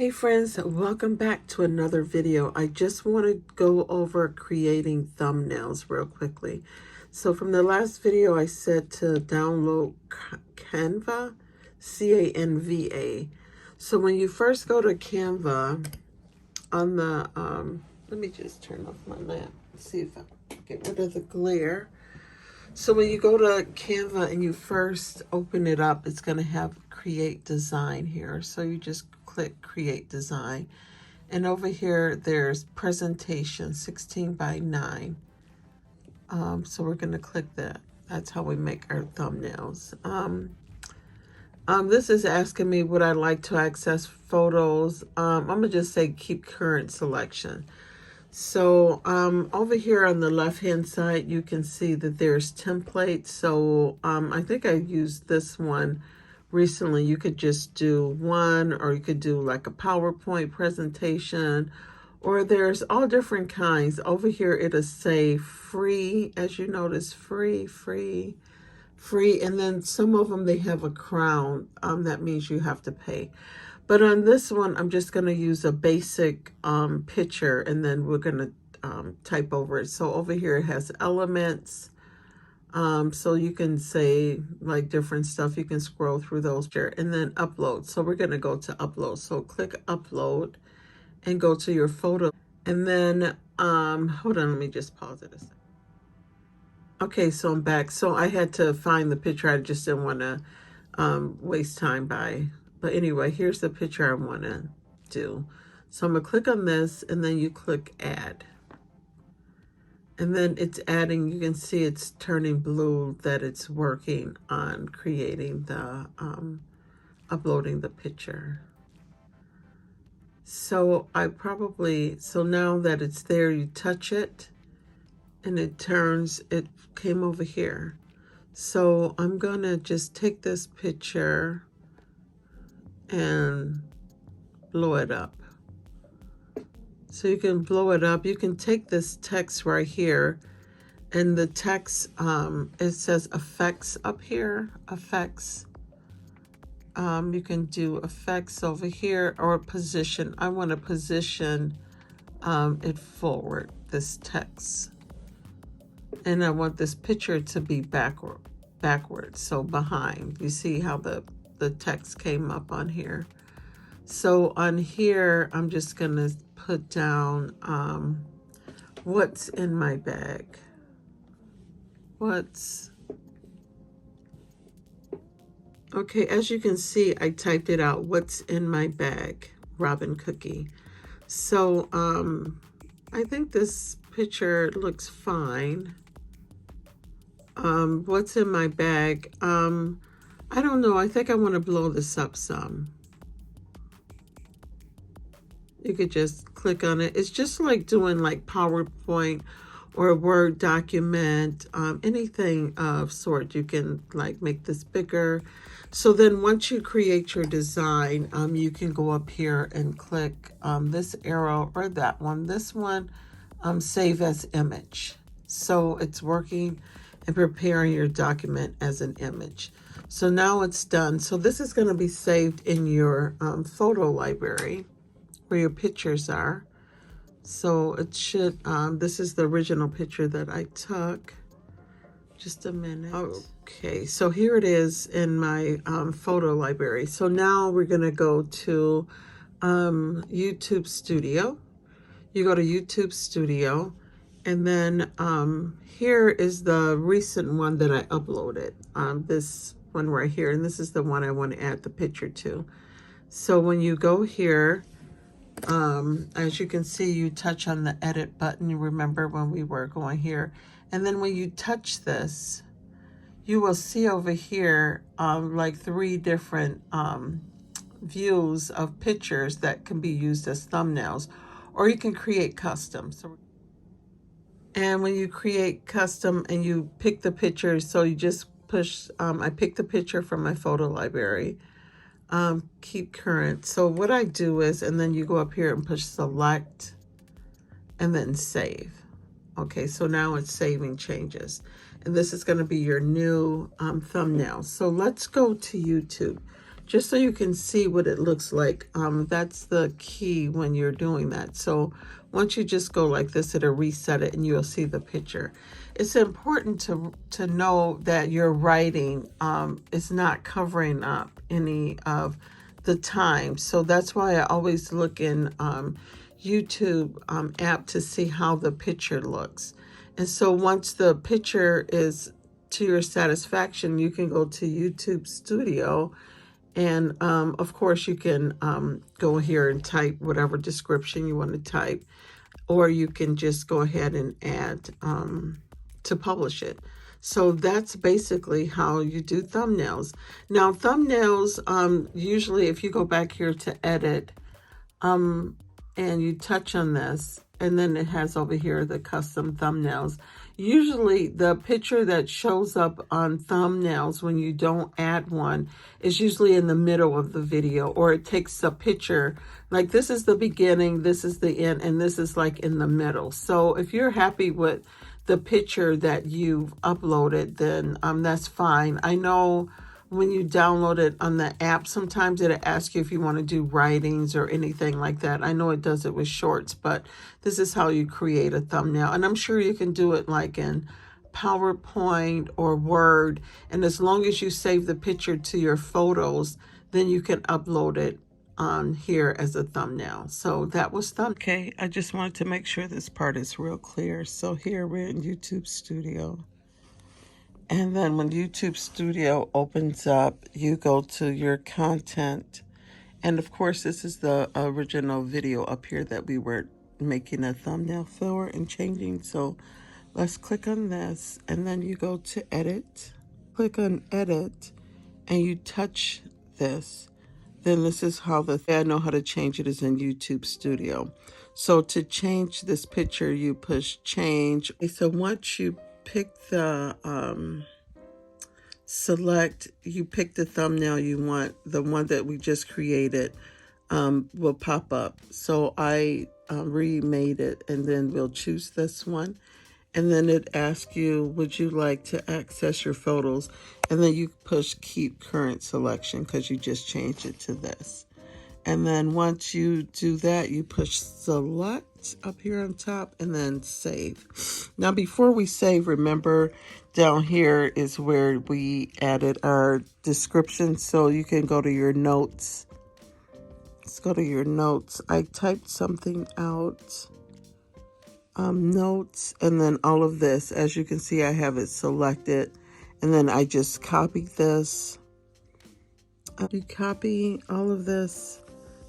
Hey friends, welcome back to another video. I just want to go over creating thumbnails real quickly. So from the last video, I said to download Canva, C-A-N-V-A. So when you first go to Canva, on the, let me just turn off my lamp, see if I can get rid of the glare. So when you go to Canva and you first open it up, it's going to have create design here. So you just click create design. And over here, there's presentation 16 by 9. So we're going to click that. That's how we make our thumbnails. This is asking me would I like to access photos. I'm going to just say keep current selection. So over here on the left hand side, you can see that there's templates. So I think I used this one recently. You could just do one, or you could do like a PowerPoint presentation, or there's all different kinds. Over here it'll say free, as you notice, free, and then some of them they have a crown. That means you have to pay. But on this one, I'm just going to use a basic picture, and then we're going to type over it. So over here it has elements. So you can say like different stuff. You can scroll through those here, and then upload. So we're going to go to upload. So click upload and go to your photo. And then, hold on, let me just pause it a second. Okay, so I'm back. So I had to find the picture. I just didn't want to waste time by... But anyway, here's the picture I want to do. So I'm going to click on this, and then you click add. And then it's adding. You can see it's turning blue, that it's working on creating the, uploading the picture. So so now that it's there, you touch it, and it came over here. So I'm going to just take this picture and blow it up. So you can blow it up. You can take this text right here, and the text, it says effects up here, effects. You can do effects over here, or position. I want to position it forward, this text. And I want this picture to be backwards, so behind. You see how the text came up on here. So on here, I'm just going to put down what's in my bag. Okay, as you can see, I typed it out. What's in my bag, Robin Cookie. So I think this picture looks fine. What's in my bag? I don't know. I think I want to blow this up some. You could just click on it. It's just like doing like PowerPoint or a Word document, anything of sort. You can like make this bigger. So then once you create your design, you can go up here and click this arrow or that one. This one, save as image. So it's working and preparing your document as an image. So now it's done. So this is going to be saved in your photo library where your pictures are. So it should, this is the original picture that I took. Just a minute. Okay, so here it is in my photo library. So now we're going to go to YouTube Studio. You go to YouTube Studio, and then here is the recent one that I uploaded. This one right here, and this is the one I want to add the picture to. So when you go here, as you can see, you touch on the edit button. You remember when we were going here, and then when you touch this, you will see over here like 3 different views of pictures that can be used as thumbnails, or you can create custom. And when you create custom and you pick the picture, so you just push, I picked the picture from my photo library, keep current. So what I do is, and then you go up here and push select and then save. Okay, so now it's saving changes. And this is going to be your new thumbnail. So let's go to YouTube. just so you can see what it looks like. That's the key when you're doing that. So once you just go like this, it'll reset it and you'll see the picture. It's important to know that your writing is not covering up any of the time. So that's why I always look in YouTube app to see how the picture looks. And so once the picture is to your satisfaction, you can go to YouTube Studio. And of course, you can go here and type whatever description you want to type, or you can just go ahead and add to publish it. So that's basically how you do thumbnails. Now, thumbnails, usually if you go back here to edit, and you touch on this, and then it has over here the custom thumbnails. Usually the picture that shows up on thumbnails when you don't add one is usually in the middle of the video, or it takes a picture like this is the beginning, this is the end, and this is like in the middle. So if you're happy with the picture that you've uploaded, then that's fine. I know when you download it on the app, sometimes it'll ask you if you want to do writings or anything like that. I know it does it with shorts, but this is how you create a thumbnail. And I'm sure you can do it like in PowerPoint or Word. And as long as you save the picture to your photos, then you can upload it on here as a thumbnail. So that was thumbnail. Okay, I just wanted to make sure this part is real clear. So here we're in YouTube Studio. And then when YouTube Studio opens up, you go to your content. And of course, this is the original video up here that we were making a thumbnail for and changing. So let's click on this. And then you go to edit. Click on edit and you touch this. Then this is how I know how to change it is in YouTube Studio. So to change this picture, you push change. So once you pick the you pick the thumbnail you want, the one that we just created will pop up. So I remade it, and then we'll choose this one, and then it asks you, would you like to access your photos? And then you push keep current selection because you just changed it to this. And then once you do that, you push select up here on top and then save. Now, before we save, remember down here is where we added our description. So you can go to your notes. Let's go to your notes. I typed something out. Notes, and then all of this. As you can see, I have it selected. And then I just copied this. You copy all of this.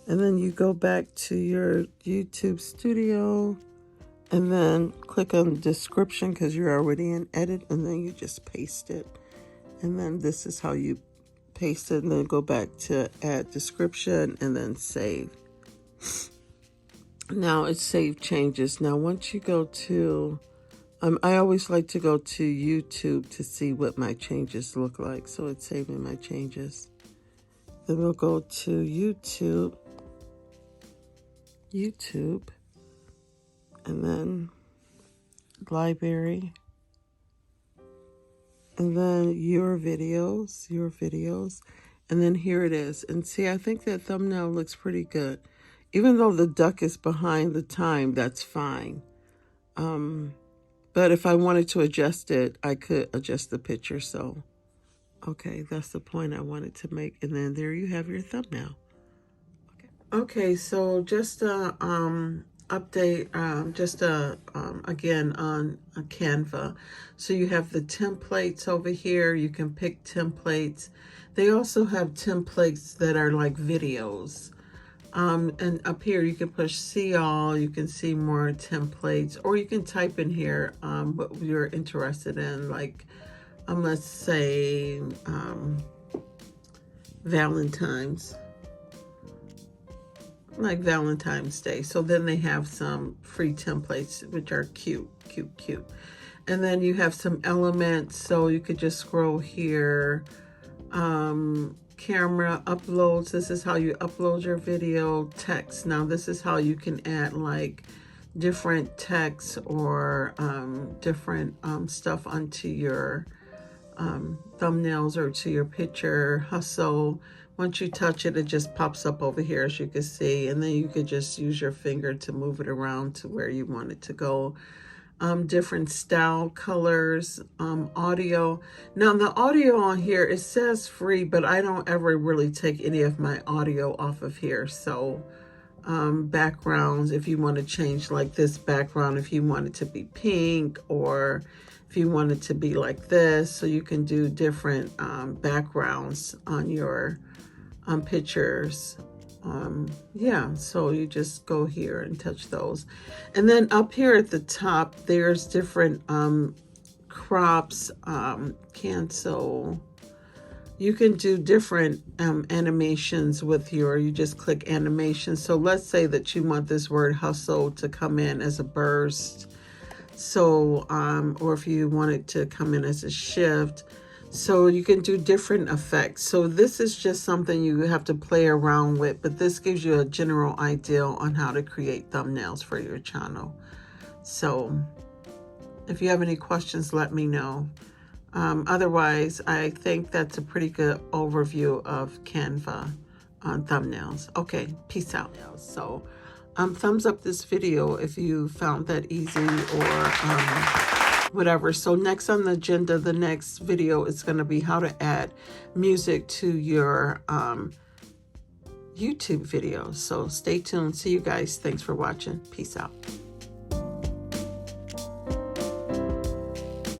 And then you go back to your YouTube Studio and then click on description because you're already in edit, and then you just paste it. And then this is how you paste it, and then go back to add description and then save. Now it's save changes. Now once you go to, I always like to go to YouTube to see what my changes look like. So it's saving my changes. Then we'll go to YouTube, and then library, and then your videos, and then here it is. And see, I think that thumbnail looks pretty good. Even though the duck is behind the time, that's fine. But if I wanted to adjust it, I could adjust the picture. So, okay, that's the point I wanted to make. And then there you have your thumbnail. Okay, so just a update, again on Canva. So you have the templates over here. You can pick templates. They also have templates that are like videos. And up here you can push see all. You can see more templates, or you can type in here what you're interested in. Like, let's say Valentine's. Like Valentine's Day. So then they have some free templates, which are cute. And then you have some elements. So you could just scroll here. Camera uploads. This is how you upload your video. Text. Now this is how you can add like different text or different stuff onto your thumbnails or to your picture. Hustle. Once you touch it, it just pops up over here, as you can see, and then you could just use your finger to move it around to where you want it to go. Different style, colors, audio. Now the audio on here, it says free, but I don't ever really take any of my audio off of here. So backgrounds, if you want to change like this background, if you want it to be pink, or if you want it to be like this, so you can do different backgrounds on your pictures. Yeah, so you just go here and touch those, and then up here at the top there's different crops, cancel. You can do different animations with you just click animation. So let's say that you want this word hustle to come in as a burst, so or if you want it to come in as a shift. So you can do different effects. So this is just something you have to play around with, but this gives you a general idea on how to create thumbnails for your channel. So if you have any questions, let me know. Otherwise, I think that's a pretty good overview of Canva on thumbnails. Okay, peace out. So thumbs up this video if you found that easy, or whatever. So next on the agenda, the next video is going to be how to add music to your YouTube videos. So stay tuned. See you guys. Thanks for watching. Peace out.